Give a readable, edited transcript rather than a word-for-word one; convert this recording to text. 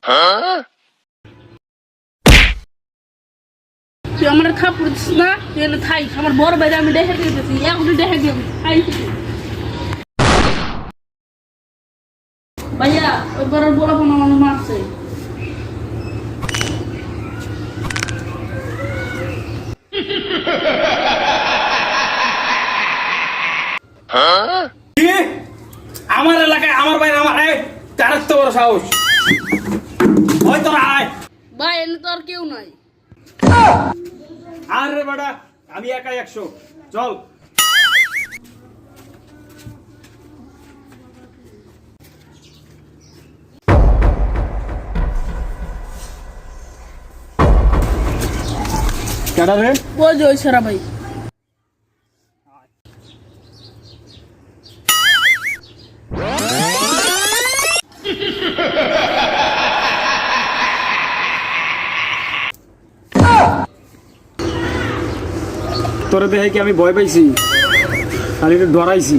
তুই আমার থাপ্পড় দিস না, তুই এনে থাইস। আমার বড় ভাইরে আমি দেখে দিতেছি, এখনই দেখে দিই আমি। ভাইয়া ওই বড় বড় কোনো আমার মারছে। আমার এলাকায় আমার বাইরে আমার তার তো বড় সাহস ওই তোরা আয়। ভাই এনে তো আর কেউ নাই। আরে বেটা আমি একাই 100 চল। কেডা রে? ওই যে ওই সেরা ভাই। তোরে দেখে কি আমি ভয় পাইছি, খালি ডরাইছি।